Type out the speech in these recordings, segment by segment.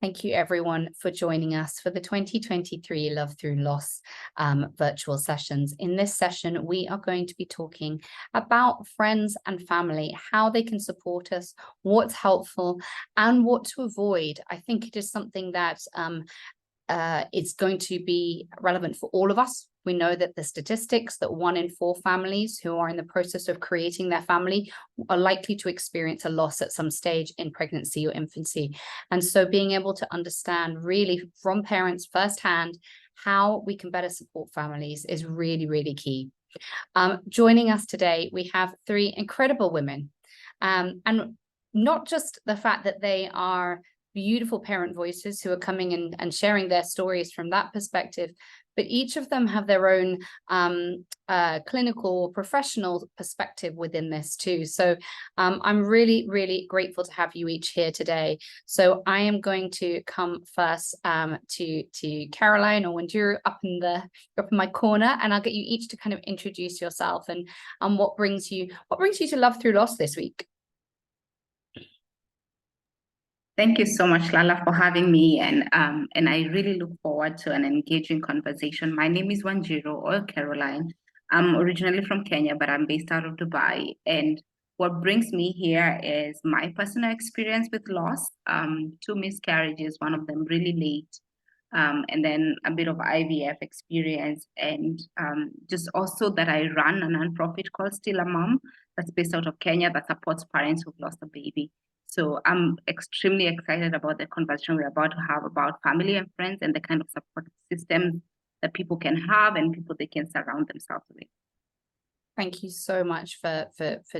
Thank you, everyone, for joining us for the 2023 Love Through Loss virtual sessions. In this session, we are going to be talking about friends and family, how they can support us, what's helpful, and what to avoid. I think it is something that it's going to be relevant for all of us. We know that the statistics that 1 in 4 families who are in the process of creating their family are likely to experience a loss at some stage in pregnancy or infancy. And so being able to understand really from parents firsthand how we can better support families is really, really key. Joining us today, we have 3 incredible women. And not just the fact that they are beautiful parent voices who are coming in and sharing their stories from that perspective, but each of them have their own clinical professional perspective within this too. So I'm really, really grateful to have you each here today. So I am going to come first to Caroline or Wanjiru up in my corner, and I'll get you each to kind of introduce yourself and what brings you to Love Through Loss this week. Thank you so much, Lala, for having me, and I really look forward to an engaging conversation. My name is Wanjiru or Caroline. I'm originally from Kenya, but I'm based out of Dubai. And what brings me here is my personal experience with loss. 2 miscarriages, one of them really late, and then a bit of IVF experience, and just also that I run a nonprofit called Still a Mom that's based out of Kenya that supports parents who've lost a baby. So I'm extremely excited about the conversation we're about to have about family and friends and the kind of support systems that people can have and people they can surround themselves with. Thank you so much for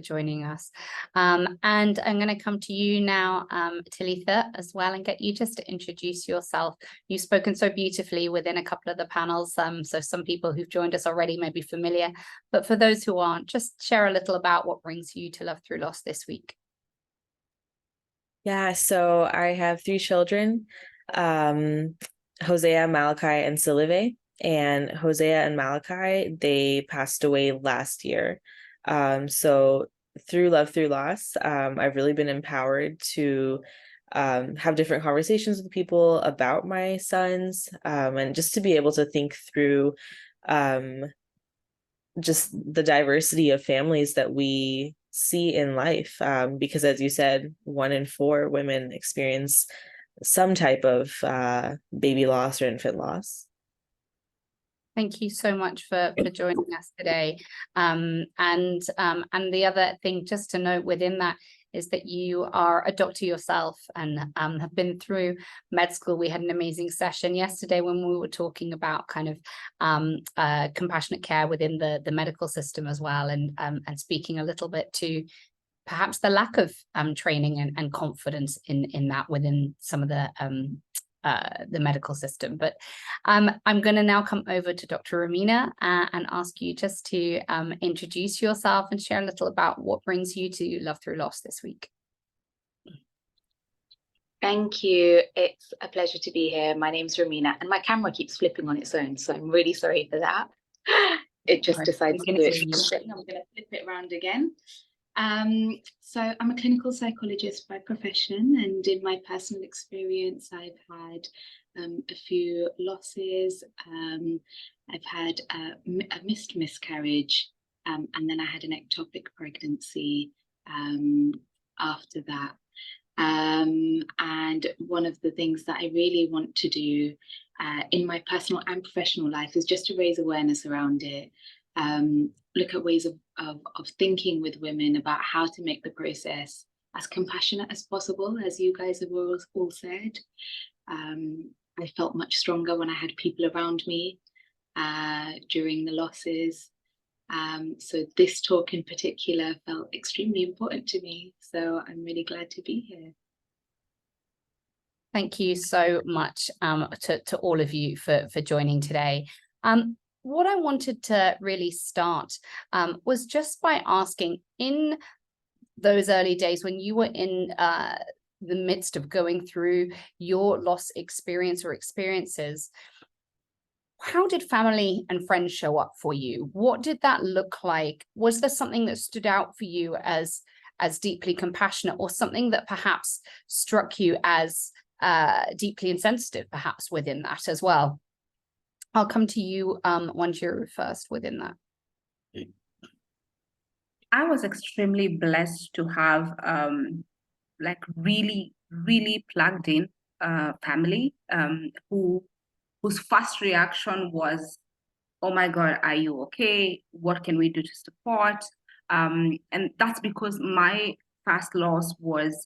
joining us. And I'm going to come to you now, Talitha, as well, and get you just to introduce yourself. You've spoken so beautifully within a couple of the panels, so some people who've joined us already may be familiar, but for those who aren't, just share a little about what brings you to Love Through Loss this week. Yeah, so I have 3 children, Hosea, Malachi, and Silive. And Hosea and Malachi, they passed away last year. So through Love Through Loss, I've really been empowered to have different conversations with people about my sons, and just to be able to think through just the diversity of families that we see in life, because as you said, 1 in 4 women experience some type of baby loss or infant loss. Thank you so much for joining us today. And the other thing just to note within that is that you are a doctor yourself and have been through med school. We had an amazing session yesterday when we were talking about kind of compassionate care within the medical system as well, and speaking a little bit to perhaps the lack of training and confidence in that within some of the medical system. But I'm going to now come over to Dr. Romina and ask you just to introduce yourself and share a little about what brings you to Love Through Loss this week. Thank you. It's a pleasure to be here. My name's Romina, and my camera keeps flipping on its own, so I'm really sorry for that. It just decides to do it. I'm going to flip it around again. So I'm a clinical psychologist by profession, and in my personal experience, I've had a few losses. I've had a missed miscarriage, and then I had an ectopic pregnancy after that. And one of the things that I really want to do in my personal and professional life is just to raise awareness around it. Look at ways of thinking with women about how to make the process as compassionate as possible, as you guys have all said. I felt much stronger when I had people around me during the losses. So this talk in particular felt extremely important to me. So I'm really glad to be here. Thank you so much to all of you for joining today. What I wanted to really start was just by asking, in those early days when you were in the midst of going through your loss experience or experiences, how did family and friends show up for you? What did that look like? Was there something that stood out for you as deeply compassionate, or something that perhaps struck you as deeply insensitive perhaps within that as well. I'll come to you, Wanjiru, first within that. I was extremely blessed to have like really, really plugged in family whose first reaction was, oh my God, are you okay? What can we do to support? And that's because my first loss was,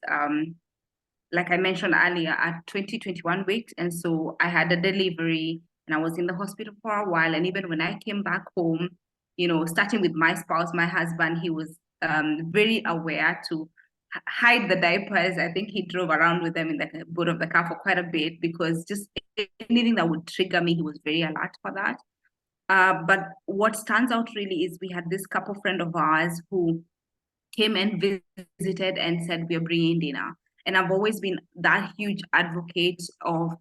like I mentioned earlier, at 21 weeks. And so I had a delivery and I was in the hospital for a while. And even when I came back home, you know, starting with my spouse, my husband, he was very aware to hide the diapers. I think he drove around with them in the boot of the car for quite a bit, because just anything that would trigger me, he was very alert for that. But what stands out really is we had this couple friend of ours who came and visited and said, we're bringing dinner. And I've always been that huge advocate of,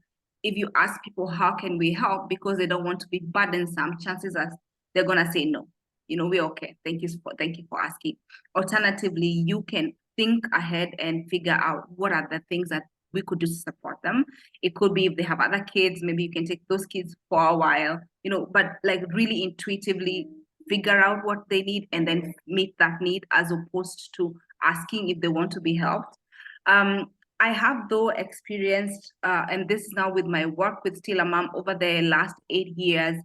if you ask people, how can we help? Because they don't want to be burdensome, chances are they're going to say no. You know, we're okay. Thank you for asking. Alternatively, you can think ahead and figure out what are the things that we could do to support them. It could be if they have other kids, maybe you can take those kids for a while, you know, but like really intuitively figure out what they need and then meet that need, as opposed to asking if they want to be helped. I have though experienced, and this is now with my work with Still a Mom over the last 8 years,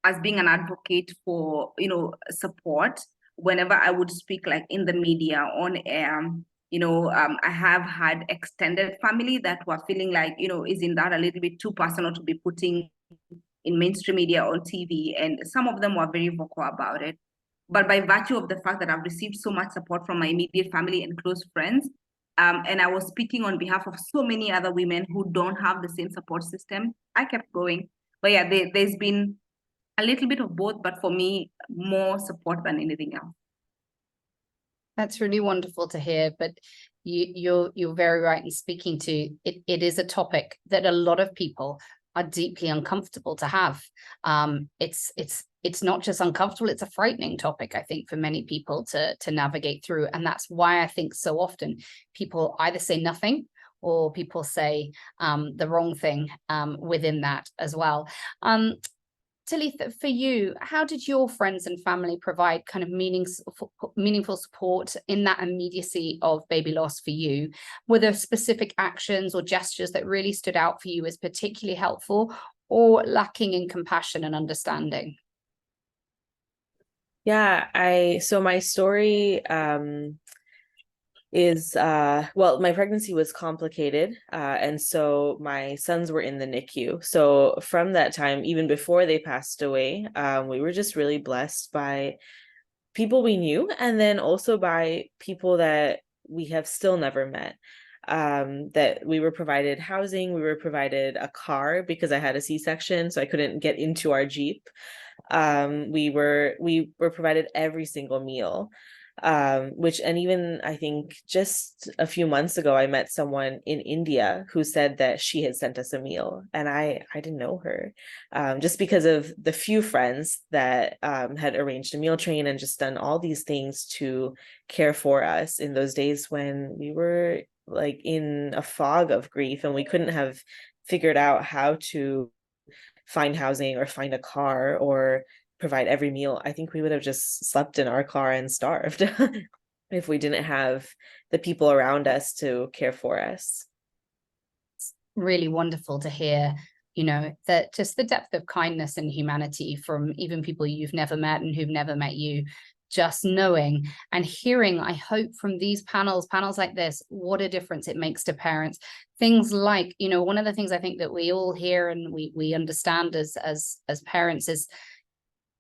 as being an advocate for, you know, support. Whenever I would speak like in the media, on air, you know, I have had extended family that were feeling like, you know, isn't that a little bit too personal to be putting in mainstream media or TV? And some of them were very vocal about it. But by virtue of the fact that I've received so much support from my immediate family and close friends, and I was speaking on behalf of so many other women who don't have the same support system, I kept going. But yeah, there's been a little bit of both, but for me, more support than anything else. That's really wonderful to hear, but you're very right in speaking to it. It is a topic that a lot of people are deeply uncomfortable to have. It's not just uncomfortable, it's a frightening topic, I think, for many people to navigate through. And that's why I think so often people either say nothing or people say the wrong thing within that as well. Talitha, for you, how did your friends and family provide kind of meaningful support in that immediacy of baby loss for you? Were there specific actions or gestures that really stood out for you as particularly helpful, or lacking in compassion and understanding? Yeah, so my story is well, my pregnancy was complicated, and so my sons were in the NICU. So from that time, even before they passed away, we were just really blessed by people we knew, and then also by people that we have still never met. That we were provided housing, we were provided a car because I had a C-section, so I couldn't get into our Jeep. We were provided every single meal. Which, and even I think just a few months ago, I met someone in India who said that she had sent us a meal, and I didn't know her, just because of the few friends that had arranged a meal train and just done all these things to care for us in those days when we were like in a fog of grief and we couldn't have figured out how to find housing or find a car or provide every meal. I think we would have just slept in our car and starved if we didn't have the people around us to care for us. It's really wonderful to hear, you know, that just the depth of kindness and humanity from even people you've never met and who've never met you. Just knowing and hearing, I hope, from these panels like this, what a difference it makes to parents. Things like, you know, one of the things I think that we all hear and we understand as parents is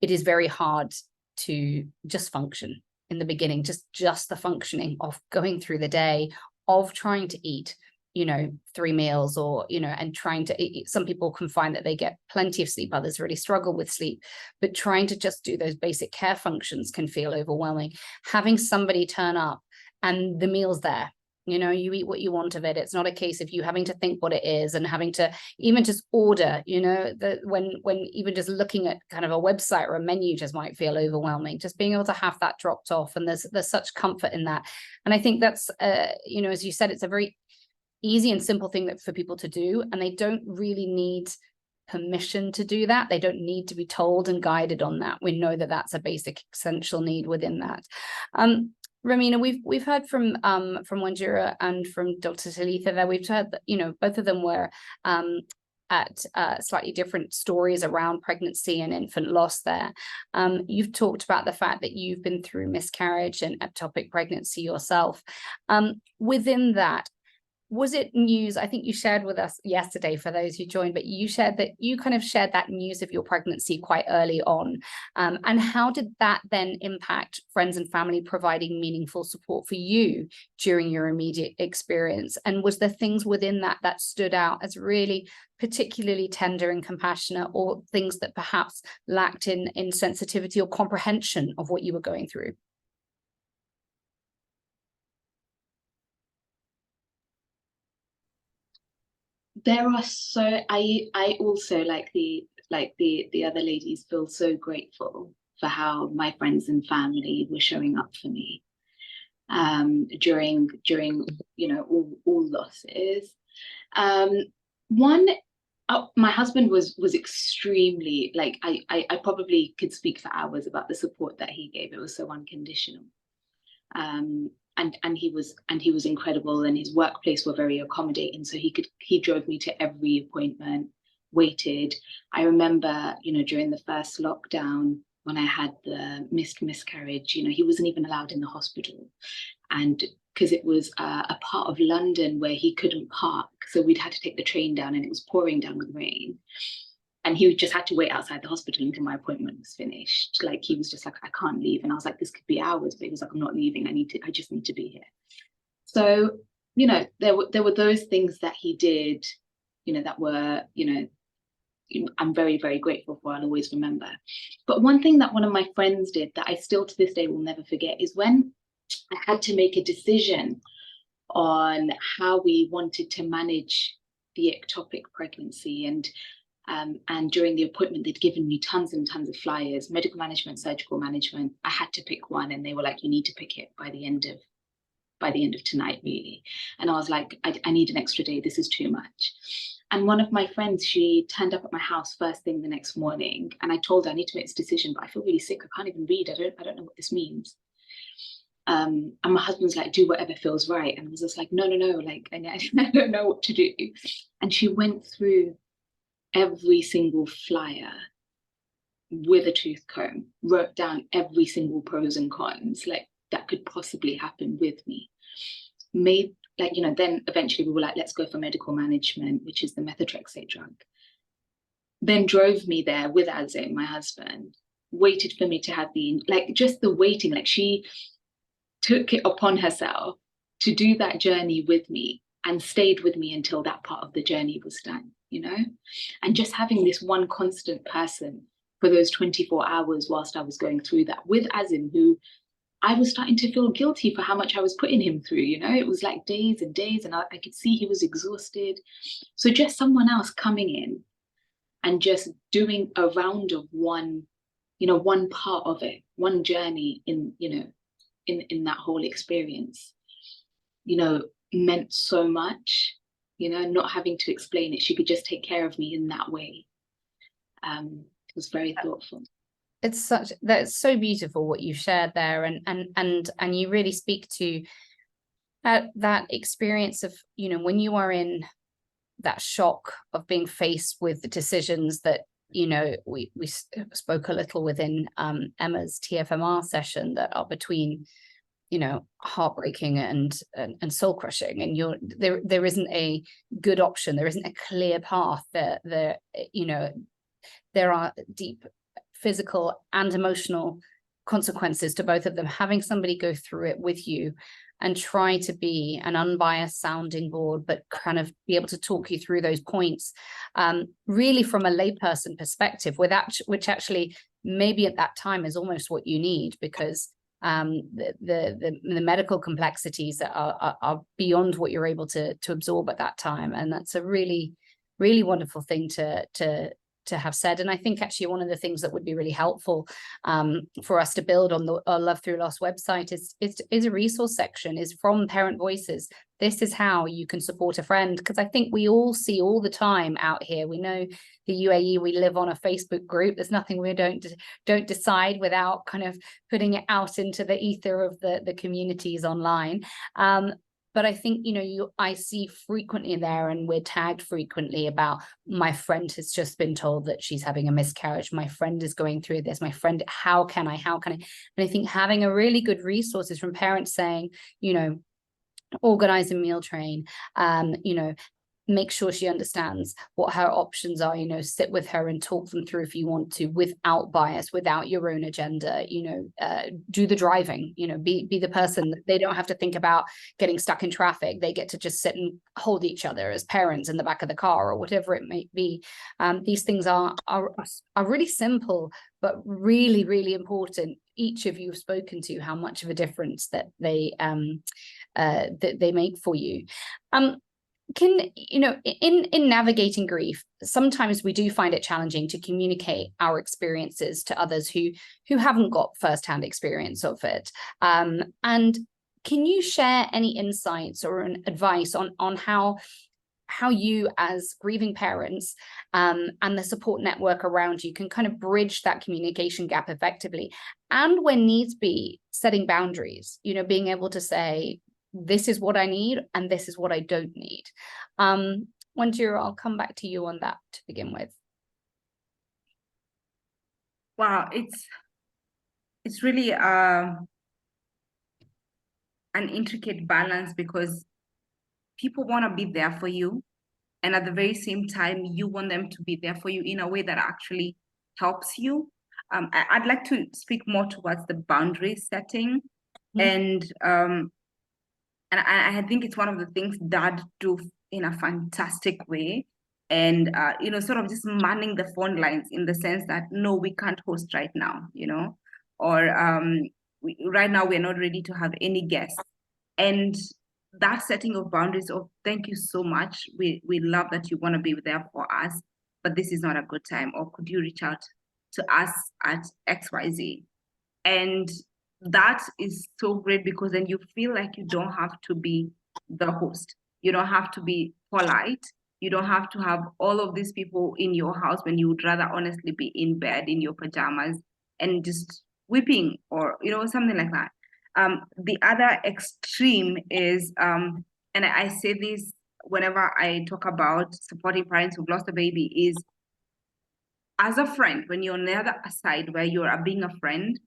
it is very hard to just function in the beginning, just the functioning of going through the day, of trying to eat, you know, 3 meals, or, you know, and trying to eat. Some people can find that they get plenty of sleep, others really struggle with sleep, but trying to just do those basic care functions can feel overwhelming. Having somebody turn up and the meal's there, you know, you eat what you want of it. It's not a case of you having to think what it is and having to even just order, you know, when even just looking at kind of a website or a menu just might feel overwhelming. Just being able to have that dropped off, and there's such comfort in that. And I think that's, you know, as you said, it's a very easy and simple thing that for people to do, and they don't really need permission to do that. They don't need to be told and guided on that. We know that that's a basic essential need within that. Romina, we've heard from Wanjira and from Dr. Talitha there. We've heard that, you know, both of them were at slightly different stories around pregnancy and infant loss there. You've talked about the fact that you've been through miscarriage and ectopic pregnancy yourself. Within that, was it news? I think you shared with us yesterday, for those who joined, but you shared that you kind of shared that news of your pregnancy quite early on. And how did that then impact friends and family providing meaningful support for you during your immediate experience? And was there things within that that stood out as really particularly tender and compassionate, or things that perhaps lacked in sensitivity or comprehension of what you were going through? There are I also, like the other ladies, feel so grateful for how my friends and family were showing up for me during you know, all losses. My husband was extremely, like, I probably could speak for hours about the support that he gave. It was so unconditional. And he was incredible, and his workplace were very accommodating. So he drove me to every appointment, waited. I remember, you know, during the first lockdown when I had the miscarriage, you know, he wasn't even allowed in the hospital. And because it was a part of London where he couldn't park, so we'd had to take the train down, and it was pouring down with rain. And he just had to wait outside the hospital until my appointment was finished. Like, he was just like, I can't leave. And I was like, this could be hours, but he was like, I'm not leaving. I just need to be here. So, you know, there were those things that he did, you know, that were, you know, I'm very, very grateful for. I'll always remember. But one thing that one of my friends did that I still to this day will never forget is when I had to make a decision on how we wanted to manage the ectopic pregnancy. And during the appointment, they'd given me tons and tons of flyers, medical management, surgical management. I had to pick one, and they were like, you need to pick it by the end of tonight, really. And I was like, I need an extra day. This is too much. And one of my friends, she turned up at my house first thing the next morning, and I told her, I need to make this decision, but I feel really sick. I can't even read. I don't know what this means. And my husband's like, do whatever feels right. And I was just like, no, like, I don't know what to do. And she went through every single flyer with a tooth comb, wrote down every single pros and cons, like, that could possibly happen with me. Made, like, you know, then eventually we were like, let's go for medical management, which is the methotrexate drug. Then drove me there with Azim, my husband, waited for me to have just the waiting, like, she took it upon herself to do that journey with me and stayed with me until that part of the journey was done, you know? And just having this one constant person for those 24 hours whilst I was going through that with Azim, who I was starting to feel guilty for how much I was putting him through, you know? It was like days and days, and I could see he was exhausted. So just someone else coming in and just doing a round of one part of it, one journey in that whole experience, you know, meant so much, you know, not having to explain it. She could just take care of me in that way. It was very thoughtful. That's so beautiful what you shared there, and you really speak to that experience of, you know, when you are in that shock of being faced with the decisions that, you know, we spoke a little within Emma's TFMR session, that are between, you know, heartbreaking and soul crushing, and there isn't a good option, there isn't a clear path. There you know, there are deep physical and emotional consequences to both of them. Having somebody go through it with you and try to be an unbiased sounding board, but kind of be able to talk you through those points, really from a layperson perspective, which actually maybe at that time is almost what you need, because the medical complexities that are beyond what you're able to absorb at that time. And that's a really, really wonderful thing to have said. And I think actually one of the things that would be really helpful for us to build on the Love Through Loss website is a resource section, is from parent voices. This is how you can support a friend, because I think we all see all the time out here. We know the UAE, we live on a Facebook group. There's nothing we don't decide without kind of putting it out into the ether of the communities online. But I think, I see frequently there, and we're tagged frequently about, my friend has just been told that she's having a miscarriage. My friend is going through this. My friend, how can I? And I think having a really good resources from parents saying, organize a meal train, make sure she understands what her options are, sit with her and talk them through if you want to, without bias, without your own agenda, do the driving, be the person that they don't have to think about getting stuck in traffic. They get to just sit and hold each other as parents in the back of the car or whatever it may be. These things are really simple, but really, really important. Each of you have spoken to how much of a difference that they make for you. In navigating grief, sometimes we do find it challenging to communicate our experiences to others who haven't got firsthand experience of it. And can you share any insights or an advice on how you as grieving parents and the support network around you can kind of bridge that communication gap effectively, and when needs be, setting boundaries, being able to say, this is what I need and this is what I don't need. Wanjiro, I'll come back to you on that to begin with. Wow, it's really an intricate balance, because people want to be there for you, and at the very same time you want them to be there for you in a way that actually helps you. I'd like to speak more towards the boundary setting. And I think it's one of the things dads do in a fantastic way. And, sort of just manning the phone lines in the sense that, no, we can't host right now, or right now we're not ready to have any guests. And that setting of boundaries of, thank you so much. We love that you want to be there for us, but this is not a good time. Or could you reach out to us at XYZ? And that is so great, because then you feel like you don't have to be the host. You don't have to be polite. You don't have to have all of these people in your house when you would rather honestly be in bed in your pajamas and just weeping, or, something like that. The other extreme is, and I say this whenever I talk about supporting parents who've lost a baby, is as a friend, when you're on the other side where you're being a friend,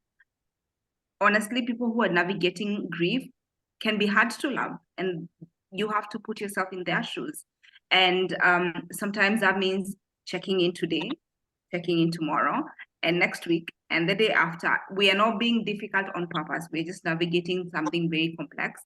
honestly, people who are navigating grief can be hard to love, and you have to put yourself in their shoes. And sometimes that means checking in today, checking in tomorrow, and next week, and the day after. We are not being difficult on purpose. We're just navigating something very complex.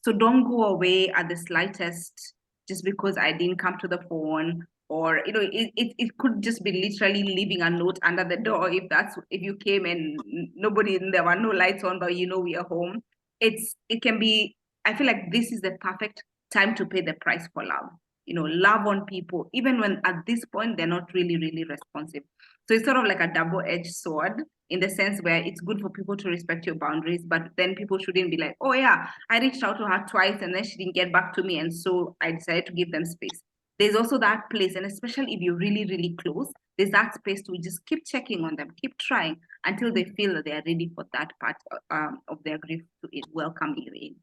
So don't go away at the slightest just because I didn't come to the phone, or it could just be literally leaving a note under the door if you came and there were no lights on, but we are home. It can be, I feel like this is the perfect time to pay the price for love. Love on people even when at this point they're not really, really responsive. So it's sort of like a double-edged sword, in the sense where it's good for people to respect your boundaries, but then people shouldn't be like, oh yeah, I reached out to her twice and then she didn't get back to me, and so I decided to give them space. There's also that place, and especially if you're really, really close, there's that space to just keep checking on them, keep trying until they feel that they are ready for that part of their grief to welcome you in.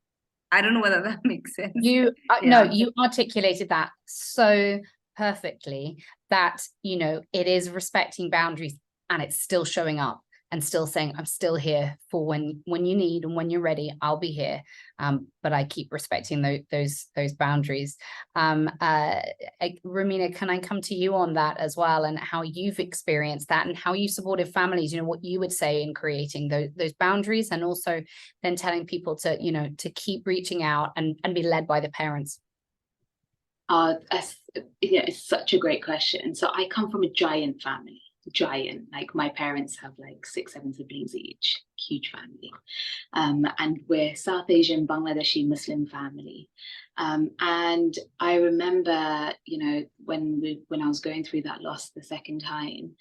I don't know whether that makes sense. No, you articulated that so perfectly, that it is respecting boundaries, and it's still showing up and still saying, I'm still here for when you need, and when you're ready, I'll be here. But I keep respecting those boundaries. Romina, can I come to you on that as well, and how you've experienced that and how you supported families, what you would say in creating those boundaries, and also then telling people to, to keep reaching out and be led by the parents? It's such a great question. So I come from a giant family. Giant, like my parents have like 6-7 siblings each, huge family. And we're South Asian Bangladeshi Muslim family. And I remember, when I was going through that loss the second time,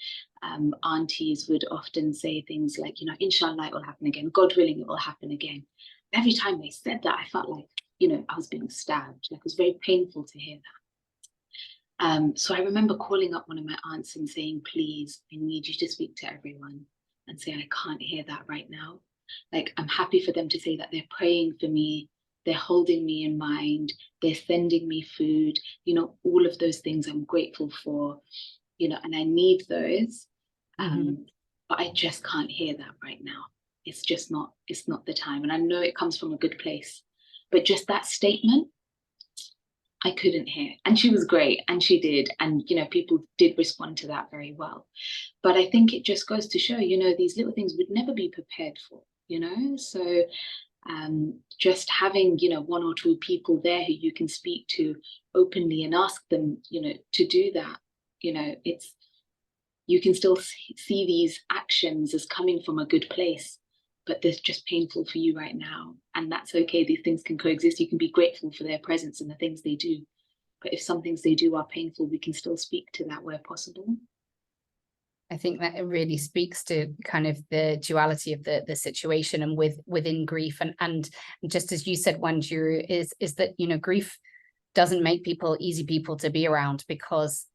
aunties would often say things like, inshallah, it will happen again. God willing, it will happen again. Every time they said that, I felt like, I was being stabbed. Like, it was very painful to hear that. So I remember calling up one of my aunts and saying, please, I need you to speak to everyone and say, I can't hear that right now. Like, I'm happy for them to say that they're praying for me, they're holding me in mind, they're sending me food, all of those things I'm grateful for, and I need those. But I just can't hear that right now. It's not the time. And I know it comes from a good place, but just that statement, I couldn't hear. And she was great, and she did. And, people did respond to that very well. But I think it just goes to show, these little things would never be prepared for, So just having, one or two people there who you can speak to openly and ask them, to do that, you can still see these actions as coming from a good place, but they're just painful for you right now. And that's okay. These things can coexist. You can be grateful for their presence and the things they do. But if some things they do are painful, we can still speak to that where possible. I think that it really speaks to kind of the duality of the situation and within grief. And just as you said, Wanjiru, is that, grief doesn't make people easy people to be around, because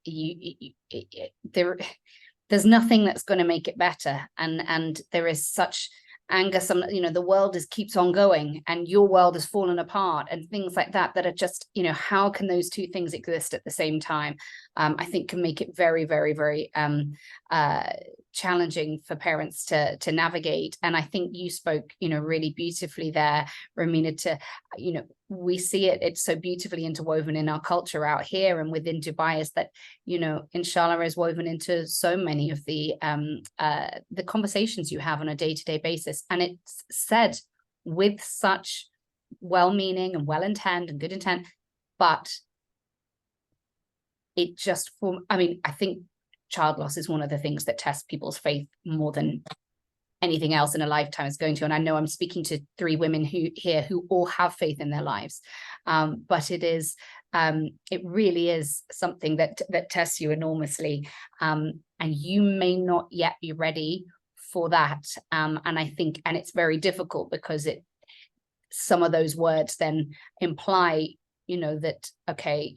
there's nothing that's going to make it better. And there is such anger, the world keeps on going, and your world has fallen apart, and things like that are just, how can those two things exist at the same time? I think can make it very, very, very challenging for parents to navigate. And I think you spoke, really beautifully there, Romina, to, we see it's so beautifully interwoven in our culture out here and within Dubai, is that, inshallah is woven into so many of the conversations you have on a day-to-day basis. And it's said with such well-meaning and well-intent and good intent, but it just I think child loss is one of the things that tests people's faith more than anything else in a lifetime is going to. And I know I'm speaking to 3 women who all have faith in their lives. But it really is something that tests you enormously. And you may not yet be ready for that. And I think, and it's very difficult because some of those words then imply, that, okay,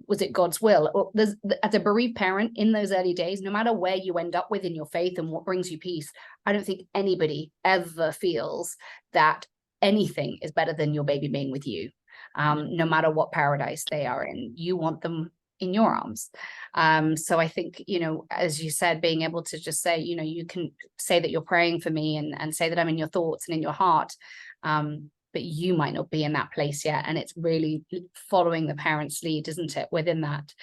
was it God's will? Or as a bereaved parent in those early days, no matter where you end up within your faith and what brings you peace, I don't think anybody ever feels that anything is better than your baby being with you. No matter what paradise they are in, you want them in your arms. So I think, as you said, being able to just say, you can say that you're praying for me and say that I'm in your thoughts and in your heart. But you might not be in that place yet. And it's really following the parents' lead, isn't it, within that?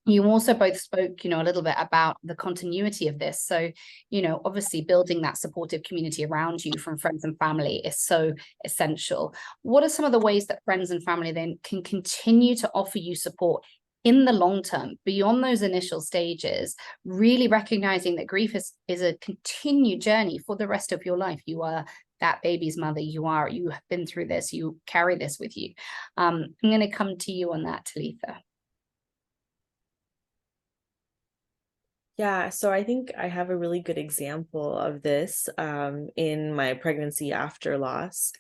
You also both spoke, a little bit about the continuity of this. So, obviously building that supportive community around you from friends and family is so essential. What are some of the ways that friends and family then can continue to offer you support in the long term, beyond those initial stages, really recognizing that grief is a continued journey for the rest of your life? You are that baby's mother, you have been through this, you carry this with you. I'm going to come to you on that, Talitha. Yeah, so I think I have a really good example of this in my pregnancy after loss.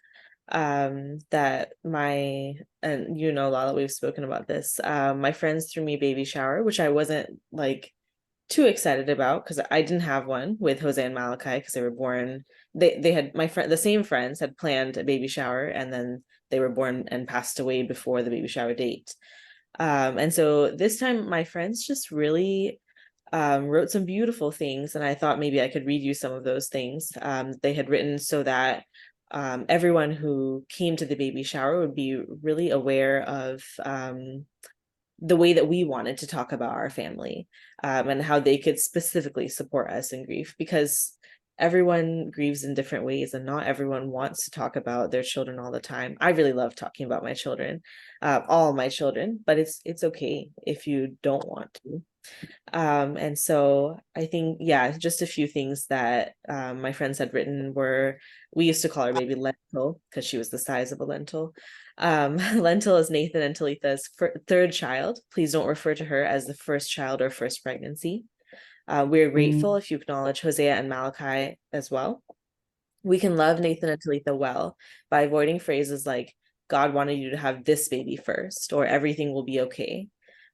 That and Lala, we've spoken about this. My friends threw me a baby shower, which I wasn't too excited about because I didn't have one with Jose and Malachi because they were born. They had the same friends had planned a baby shower, and then they were born and passed away before the baby shower date. And so this time my friends just really wrote some beautiful things, and I thought maybe I could read you some of those things they had written so that everyone who came to the baby shower would be really aware of the way that we wanted to talk about our family and how they could specifically support us in grief, because everyone grieves in different ways and not everyone wants to talk about their children all the time. I really love talking about my children, all my children, but it's okay if you don't want to. And so I think, yeah, just a few things that my friends had written were, we used to call her baby Lentil because she was the size of a lentil. Lentil is Nathan and Talitha's third child. Please don't refer to her as the first child or first pregnancy. We're grateful if you acknowledge Hosea and Malachi as well. We can love Nathan and Talitha well by avoiding phrases like, God wanted you to have this baby first, or everything will be okay,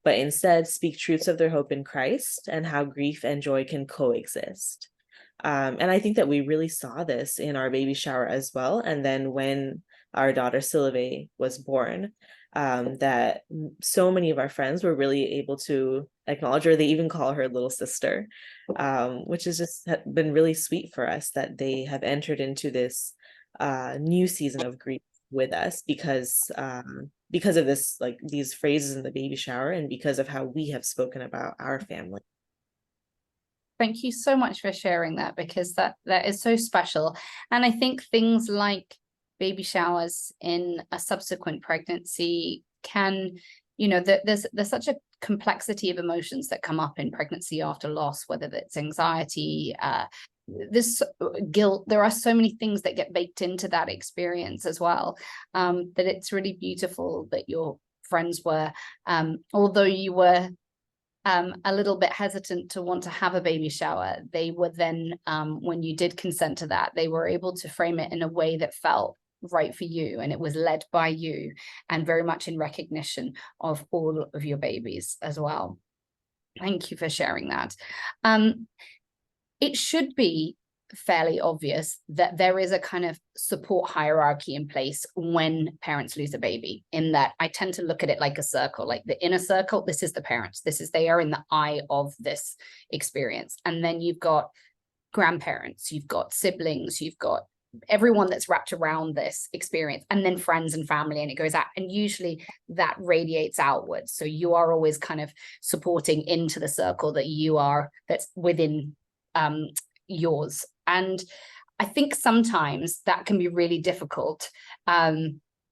but instead speak truths of their hope in Christ and how grief and joy can coexist. And I think that we really saw this in our baby shower as well. And then when our daughter Sylve was born, that so many of our friends were really able to acknowledge, or they even call her little sister, which has just been really sweet for us that they have entered into this new season of grief with us because of this, like these phrases in the baby shower, and because of how we have spoken about our family. Thank you so much for sharing that, because that is so special. And I think things like baby showers in a subsequent pregnancy can, you know, there's such a complexity of emotions that come up in pregnancy after loss, whether it's anxiety, this guilt. There are so many things that get baked into that experience as well, that it's really beautiful that your friends were, although you were a little bit hesitant to want to have a baby shower, they were then, when you did consent to that, they were able to frame it in a way that felt right for you, and it was led by you and very much in recognition of all of your babies as well. Thank you for sharing that. It should be fairly obvious that there is a kind of support hierarchy in place when parents lose a baby, in that I tend to look at it like a circle, like the inner circle. This is the parents, they are in the eye of this experience. And then you've got grandparents, you've got siblings, you've got everyone that's wrapped around this experience, and then friends and family, and it goes out, and usually that radiates outwards. So you are always kind of supporting into the circle that's within yours. And I think sometimes that can be really difficult,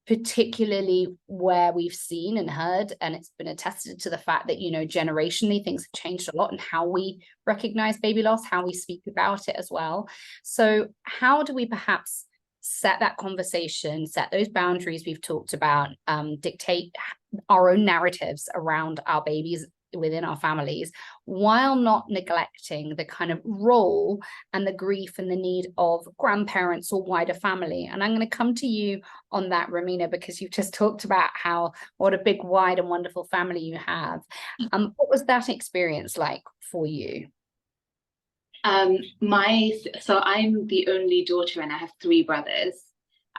particularly where we've seen and heard, and it's been attested to the fact that, you know, generationally things have changed a lot, and how we recognize baby loss, how we speak about it as well. So how do we perhaps set that conversation, set those boundaries we've talked about, dictate our own narratives around our babies within our families, while not neglecting the kind of role and the grief and the need of grandparents or wider family? And I'm going to come to you on that, Romina, because you've just talked about what a big, wide and wonderful family you have. What was that experience like for you? So I'm the only daughter, and I have 3 brothers,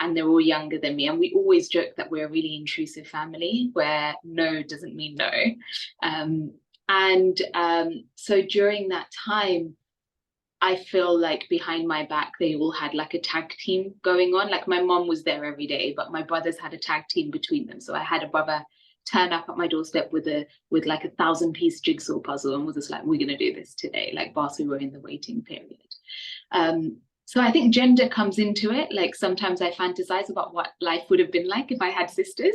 and they're all younger than me. And we always joke that we're a really intrusive family, where no doesn't mean no. So during that time, I feel like behind my back, they all had like a tag team going on. Like my mom was there every day, but my brothers had a tag team between them. So I had a brother turn up at my doorstep with like a 1,000-piece jigsaw puzzle, and was just like, we're going to do this today, like whilst we were in the waiting period. So I think gender comes into it. Like sometimes I fantasize about what life would have been like if I had sisters.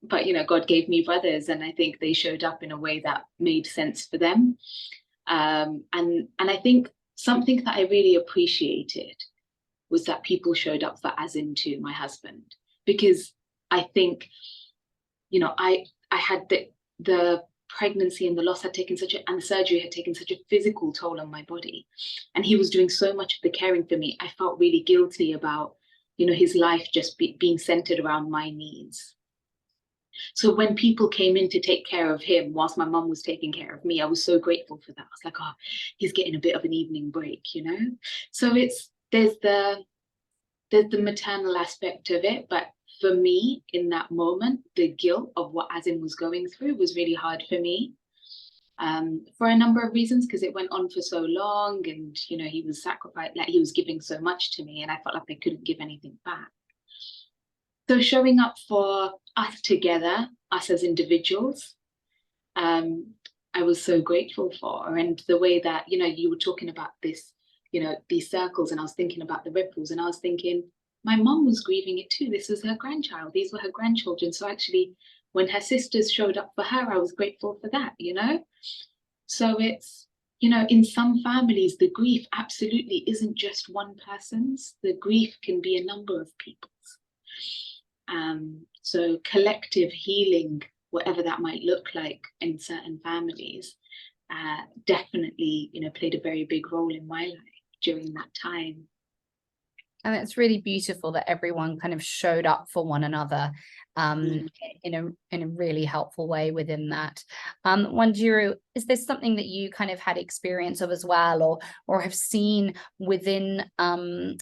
But, you know, God gave me brothers, and I think they showed up in a way that made sense for them. And I think something that I really appreciated was that people showed up for Azim too, my husband, because I think, you know, I had the pregnancy and the loss had taken and the surgery had taken such a physical toll on my body, and he was doing so much of the caring for me. I felt really guilty about, you know, his life just being centered around my needs. So when people came in to take care of him whilst my mum was taking care of me, I was so grateful for that. I was like, oh, he's getting a bit of an evening break, you know? So there's the maternal aspect of it, but for me in that moment, the guilt of what Azim was going through was really hard for me, for a number of reasons, because it went on for so long, and, you know, he was sacrificed, like he was giving so much to me, and I felt like I couldn't give anything back. So showing up for us together, us as individuals, I was so grateful for. And the way that, you know, you were talking about this, you know, these circles, and I was thinking about the ripples, and I was thinking, my mom was grieving it too. This was her grandchild. These were her grandchildren. So actually, When her sisters showed up for her, I was grateful for that, you know? So it's, you know, in some families, the grief absolutely isn't just one person's. The grief can be a number of people's. So collective healing, whatever that might look like in certain families, definitely, you know, played a very big role in my life during that time. And it's really beautiful that everyone kind of showed up for one another in a really helpful way within that. Wanjiru, is this something that you kind of had experience of as well, or have seen within the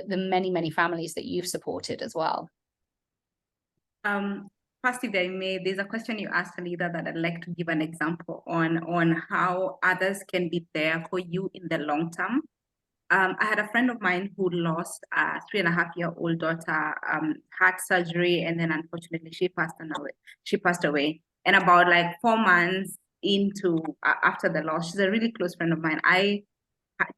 many families that you've supported as well? First, if I may, there's a question you asked, Alida, that I'd like to give an example on how others can be there for you in the long term. I had a friend of mine who lost a 3.5-year-old daughter, heart surgery, and then unfortunately she passed away. And about like 4 months into after the loss, she's a really close friend of mine. I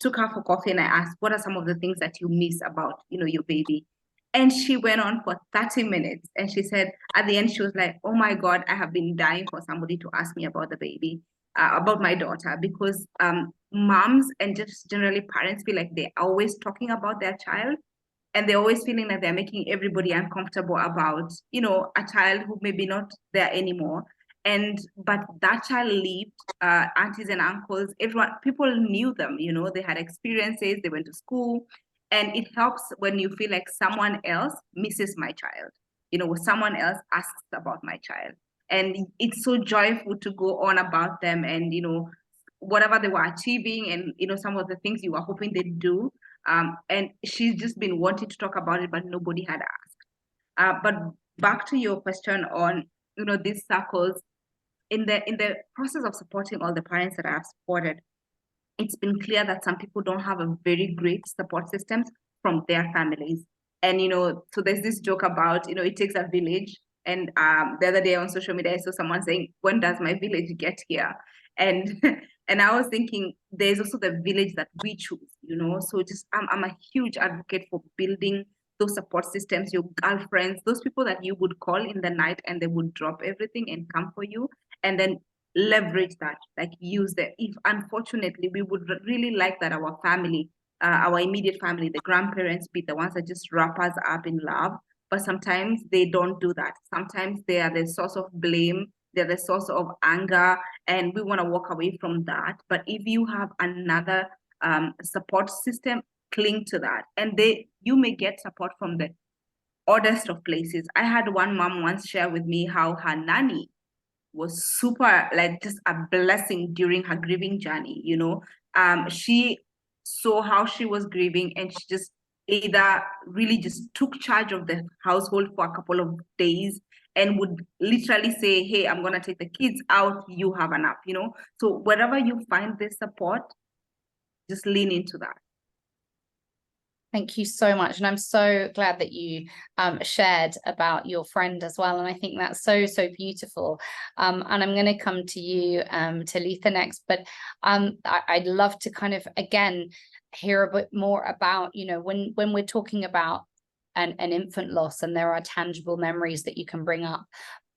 took her for coffee and I asked, what are some of the things that you miss about, you know, your baby? And she went on for 30 minutes. And she said, at the end, she was like, oh my God, I have been dying for somebody to ask me about the baby, about my daughter, because moms and just generally parents feel like they're always talking about their child. And they're always feeling like they're making everybody uncomfortable about, you know, a child who maybe not there anymore. But that child lived, aunties and uncles, everyone, people knew them, you know, they had experiences, they went to school. And it helps when you feel like someone else misses my child, you know, someone else asks about my child. And it's so joyful to go on about them and, you know, whatever they were achieving and, you know, some of the things you were hoping they'd do. And she's just been wanting to talk about it, but nobody had asked. But back to your question on, you know, these circles, in the process of supporting all the parents that I have supported, it's been clear that some people don't have a very great support systems from their families. And, you know, so there's this joke about, you know, it takes a village. And the other day on social media, I saw someone saying, when does my village get here? And and I was thinking, there's also the village that we choose, you know. So just I'm a huge advocate for building those support systems, your girlfriends, those people that you would call in the night and they would drop everything and come for you. And then leverage that, like use that. If unfortunately, we would really like that our family, our immediate family, the grandparents be the ones that just wrap us up in love. But sometimes they don't do that. Sometimes they are the source of blame, they're the source of anger, and we want to walk away from that. But if you have another support system, cling to that. And you may get support from the oddest of places. I had one mom once share with me how her nanny was super, like, just a blessing during her grieving journey, you know. She saw how she was grieving and she just either really just took charge of the household for a couple of days and would literally say, hey, I'm going to take the kids out, you have enough, you know. So wherever you find this support, just lean into that. Thank you so much. And I'm so glad that you shared about your friend as well. And I think that's so, so beautiful. And I'm going to come to you, Talitha, next. But I'd love to kind of, again, hear a bit more about, you know, when we're talking about an infant loss and there are tangible memories that you can bring up,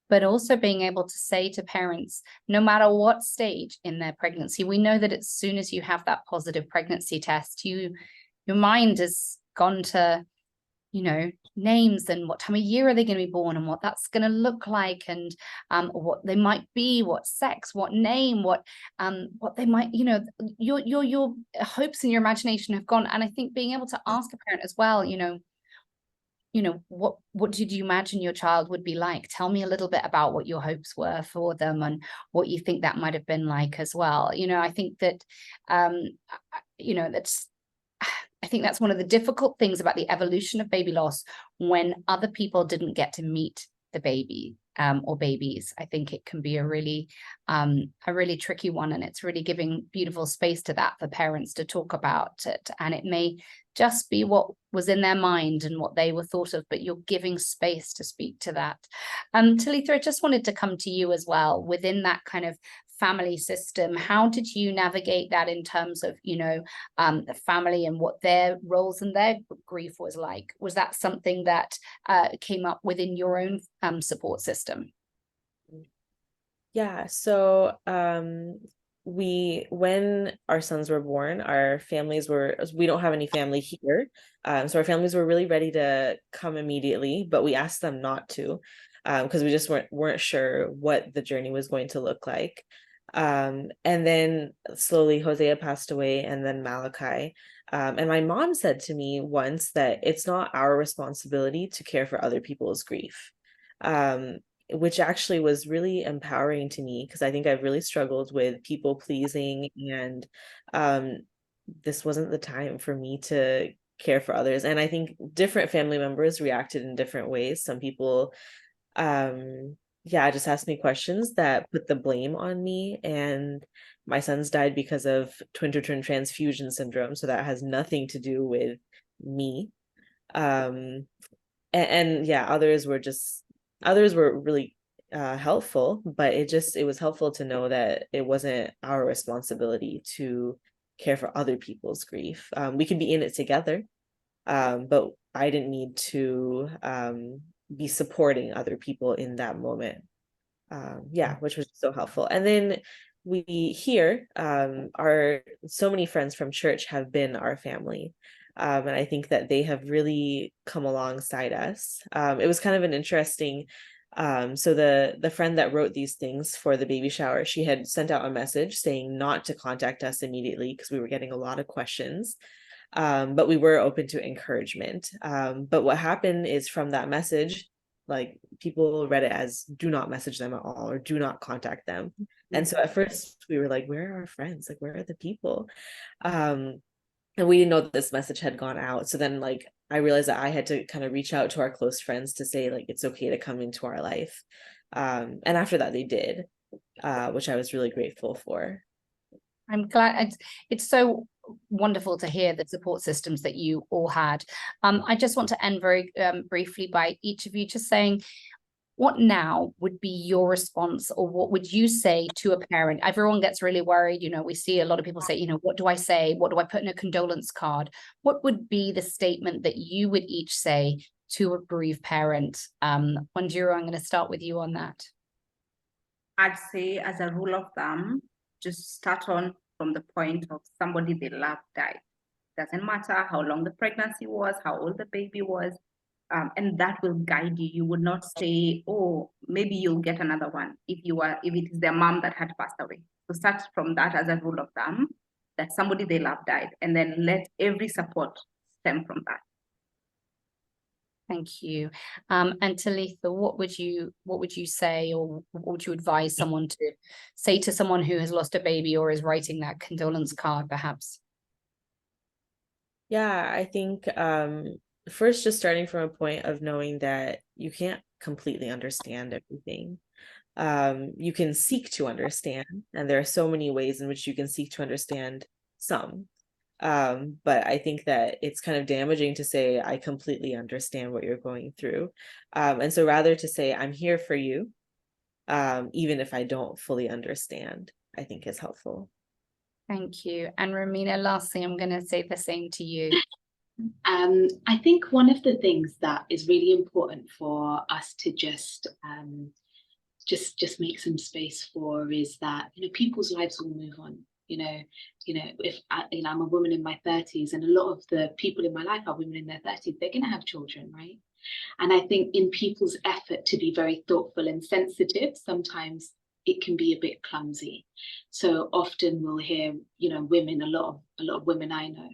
but also being able to say to parents, no matter what stage in their pregnancy, we know that as soon as you have that positive pregnancy test, your mind has gone to, you know, names and what time of year are they going to be born and what that's going to look like and what they might be, what sex, what name, what they might, you know, your hopes and your imagination have gone. And I think being able to ask a parent as well, you know, what did you imagine your child would be like? Tell me a little bit about what your hopes were for them and what you think that might have been like as well. You know, I think that, you know, I think that's one of the difficult things about the evolution of baby loss when other people didn't get to meet the baby or babies. I think it can be a really tricky one, and it's really giving beautiful space to that for parents to talk about it. And it may just be what was in their mind and what they were thought of, but you're giving space to speak to that. Talitha, I just wanted to come to you as well within that kind of family system. How did you navigate that in terms of, the family and what their roles and their grief was like? Was that something that came up within your own support system? Yeah, so when our sons were born, we don't have any family here. So our families were really ready to come immediately, but we asked them not to, because we just weren't sure what the journey was going to look like. And then slowly Hosea passed away, and then Malachi. And my mom said to me once that it's not our responsibility to care for other people's grief. Which actually was really empowering to me, because I think I've really struggled with people pleasing, and this wasn't the time for me to care for others. And I think different family members reacted in different ways. Some people just asked me questions that put the blame on me, and my sons died because of twin-to-twin transfusion syndrome, so that has nothing to do with me. Others were really helpful, but it was helpful to know that it wasn't our responsibility to care for other people's grief. We could be in it together, but I didn't need to be supporting other people in that moment. Which was so helpful. And then so many friends from church have been our family. And I think that they have really come alongside us. It was kind of an interesting, so the friend that wrote these things for the baby shower, she had sent out a message saying not to contact us immediately because we were getting a lot of questions. But we were open to encouragement. But what happened is, from that message, like, people read it as do not message them at all, or do not contact them. And so at first we were like, where are our friends? Like, where are the people? And we didn't know that this message had gone out. So then, like, I realized that I had to kind of reach out to our close friends to say, like, it's okay to come into our life. And after that they did, which I was really grateful for. I'm glad. It's so wonderful to hear the support systems that you all had. I just want to end very briefly by each of you just saying, what now would be your response, or what would you say to a parent? Everyone gets really worried. We see a lot of people say, what do I say? What do I put in a condolence card? What would be the statement that you would each say to a bereaved parent? Wanjiru, I'm going to start with you on that. I'd say, as a rule of thumb, just start on from the point of somebody they love died. Doesn't matter how long the pregnancy was, how old the baby was, and that will guide you. You would not say, oh, maybe you'll get another one if it is their mom that had passed away. So start from that as a rule of thumb, that somebody they love died, and then let every support stem from that. Thank you. And Talitha, what would you say, or what would you advise someone to say to someone who has lost a baby or is writing that condolence card, perhaps? Yeah, I think first, just starting from a point of knowing that you can't completely understand everything. You can seek to understand, and there are so many ways in which you can seek to understand some. But I think that it's kind of damaging to say, I completely understand what you're going through. And so rather to say, I'm here for you, even if I don't fully understand, I think is helpful. Thank you. And Romina, lastly, I'm going to say the same to you. I think one of the things that is really important for us to just make some space for is that people's lives will move on. If I'm a woman in my 30s, and a lot of the people in my life are women in their 30s, they're going to have children, right? And I think in people's effort to be very thoughtful and sensitive, sometimes it can be a bit clumsy. So often we'll hear, women, a lot of women I know,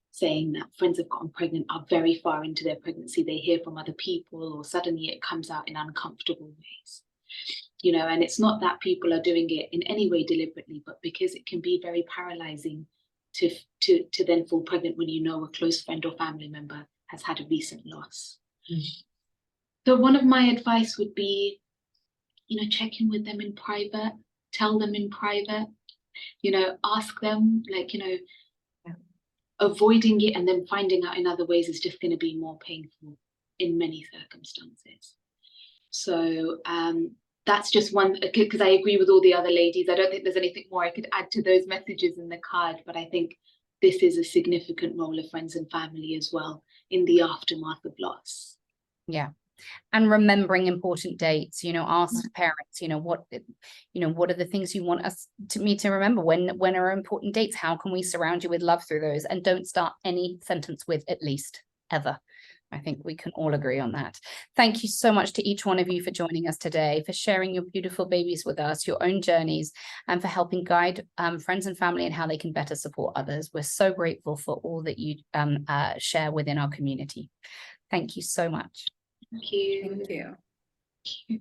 saying that friends have gotten pregnant, are very far into their pregnancy. They hear from other people, or suddenly it comes out in uncomfortable ways. And it's not that people are doing it in any way deliberately, but because it can be very paralyzing to then fall pregnant when a close friend or family member has had a recent loss. So one of my advice would be, check in with them in private, tell them in private, ask them, avoiding it and then finding out in other ways is just going to be more painful in many circumstances. So that's just one, because I agree with all the other ladies. I don't think there's anything more I could add to those messages in the card, but I think this is a significant role of friends and family as well in the aftermath of loss. Yeah. And remembering important dates, ask parents, what are the things you want me to remember? When are important dates? How can we surround you with love through those? And don't start any sentence with at least, ever. I think we can all agree on that. Thank you so much to each one of you for joining us today, for sharing your beautiful babies with us, your own journeys, and for helping guide friends and family and how they can better support others. We're so grateful for all that you share within our community. Thank you so much. Thank you. Thank you.